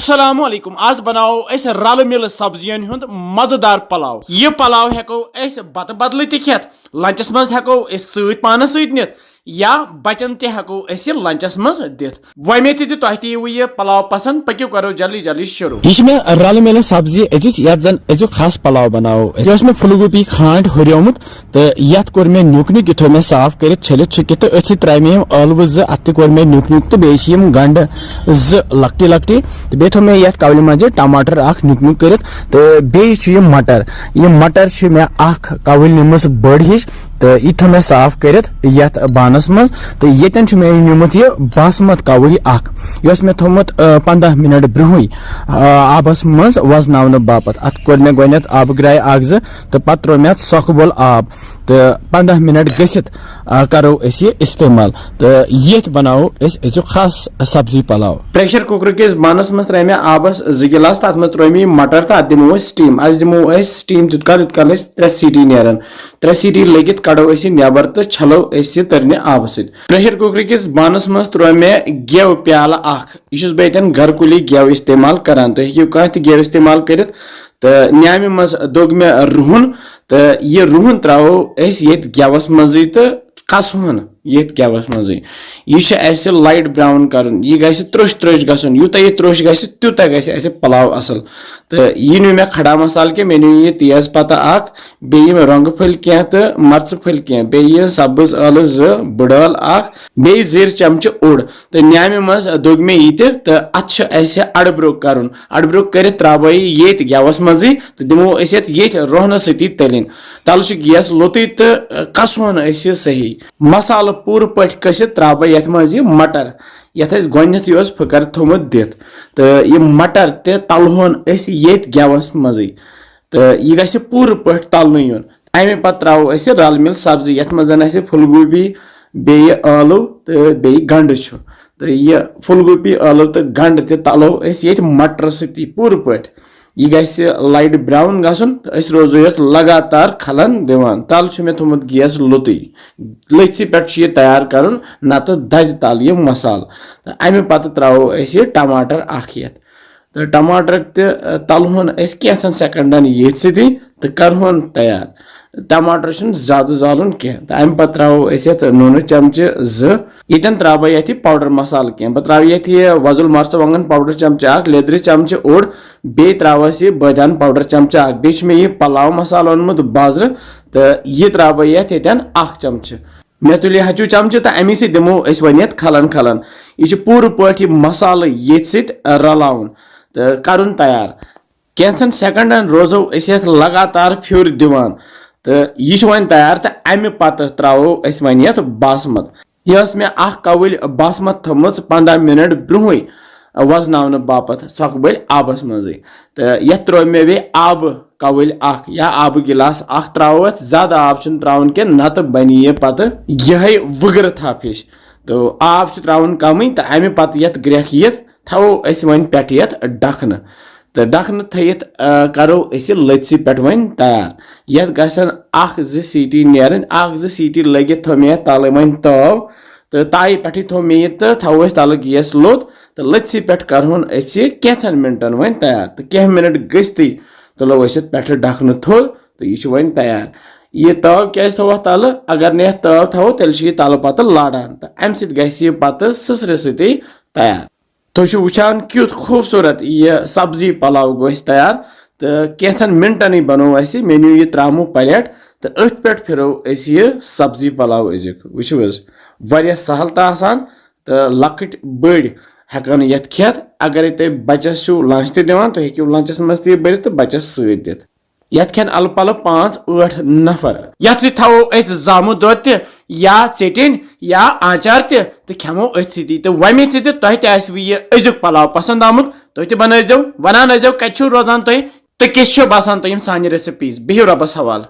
अस्सलामुअलैकुम आज बनाओ अस रल मिल सब्जियन हुंद मजेदार पलाव। यह पलाव हेको अस बत बदल खेत लंचस मज हेको सत पानस सत नित या बचन ते हेको अस लंचस मज दित। वमे तुह यह पलाव पसंद पक्यो करो जल्दी जल्दी शुरू। यह मे रल मिल सब्जी अजिच यत जन अजु खास पलाव बनाओ। यह मे फुलगोभी खांड हुरियोमुत तो यत कोर मे नुक नुक यह मे साफ कर छलित छुकित तो अथ त्रा मे अलव ज अत कोर मे नुक नुक तो बेम गंड ज लकटी लकटी तो बे थो मे यत कवल मज टमाटर अख नुक नुक कर तो बे मटर मे अख कवल निमस बड़ हिश तो यह थो मे साफ कर यत बानस मज तो यन मे निमुत यह बासमत कवल अख यह मे थोमुत 15 मिनट ब्रोह आबस मज वजन बापत अत कोर मे गोत आब ग्राय अख ज तो पत त्रो मे सख बोल आब तो 15 मिनट गसित करो अस यह इस्तेमाल तो ये बनाओ अजु खास सब्जी पलाव। प्रेशर कुकर किस बानस मज त्रे मे आबस 2 गिलास तथ मज त्रो मटर तो दिमो स्टीम स्टीम तुत काल 3 सीटी नेरन 3 सीटी लगित कड़ो नबर तो छलो तरने आब सत। प्रेशर कुकर किस बानस मज त्रो मे गेव प्याल अख यह बेतन घर कुली गेव इस्तेमाल करान तो हेकि कह गेव इस्तेमाल कर तो न्यामि मज दोग मे रुहन तो यह रुहन त्रो ये गेवस मज तो कसुन ये गेवस मज यह लाइट ब्राउन कर यह त्रोश त्रोश गसन यूत यह त्रोश गूत गस पलाव असल तो यह नु मे खड़ा मसाल के मे नु यह तेज पत्ता अख बे रंग फल कह तो मर्च फल कह बे सब्ज ٲलہٕ 2 बड़ल अख बे जीर चमच ओड तो न्यामि मज दोग मे यह तो अत अड़ब्रो कर अड़ब्रो कर त्रो ये गेवस मज तो दिमो ये रोहन सती तलिन तल गैस लोत तो कसुन सही मसाल पूर पट कसित त्रो ये मज मटर यथ गोथ यह फकर थोमुत दित तो यह मटर ते तलहोन ये गेवस मज तो यह गि पूर पट तलन यून अमे पे त्रो रल मिल सब्जी यथ मज फुलगोभी बे ٲलव तो बे गंड तो यह फुलगोभी ٲलव तो गंड ते तलो ये मटर सती पूर पट यह गि लाइट ब्राउन गसन तो रोजो ये लगातार खलन दिवान तल मे थोमुत गैस लोत लथि पे यह तैयार कर नत दज तल यह मसाल तो अमे पे त्रो टमाटर अख यत तो टमाटर तलहोन कैंसन सेकंडन ये सती तो करहोन तैयार टमाटर ज्यादा जालुन कह तो अमे पे त्रो नून चमच 2 यन त्रो ये पाउडर मसाल कह बह त्रो ये वजुल मर्चवांगन पाउडर चमच अख लेदर चमच ओड बे त्रोस यह बदान पाउडर चमच अख बे मे यह पलाव मसाल ओनमुत बाजर तो यह त्रो यन 1 चमच मे तुल हचू चमच तो अमी सो दिमो वन खलन खलन यह पूर पट मसाल ये रलाउन तो करुन तैयार कैंसन सेकंडन रोजो लगातार फ्योर दिवान तो यह वन तैयार तो अमे पे त्रो वन बासमत यह मे कवल बासमत थमज 15 मिनट ब्रोह वजन बापत सखबल आबस मज तो ये त्रो मे बे आब कवल अख या आब गिलास अख त्रो ज्यादा आब त्रोन कह नत बन यह पे यह वुगर थप हिश तो आब त्रोन कम तो अमे पे ये ग्रेख यित थो वन पे ये डखन तो डखन थत करो लथि पे वन तैयार ये गसन 1-2 सीटी नेरन 1-2 सीटी लगित थो मे तल वन तव तो ताई पे थो मे तो थो तल गैस लोत तो लथि पे करहोन कैंसन मिनटन वन तैयार तो कह मिनट गस्ती तुलो पे डखन थोल तो यह वन तैयार यह तव क्या थो तल अगर न तव थो तेल यह तल पे लाड़ान तो अम सह पे ससर सती तैयार। तो वुचान क्युत खूबसूरत यह सब्जी पलाव गो तैयार तो कैंसन मिनटन बनो मे नु यह त्रामो प्लेट तो अथ पे फिरो यह सब्जी पलाव अजुक वो वारिया सहल तो आसान तो लकट बड़ हेकान ये खेत अगर तुम बचस लंच दिवान तो हेकू लंचस मज बर तो बचस सत ये खेन अल पल 5-8 नफर ये थो जामु दो या चटिन या आचार तो खेमो अथ सी तो वमे तुह यह अजुक पलाव पसंद आमुत तुह बनाजो वनान कत रोजान तुह तो किस बासान तुम सान रेसिपीज बिहु रबस हवाल।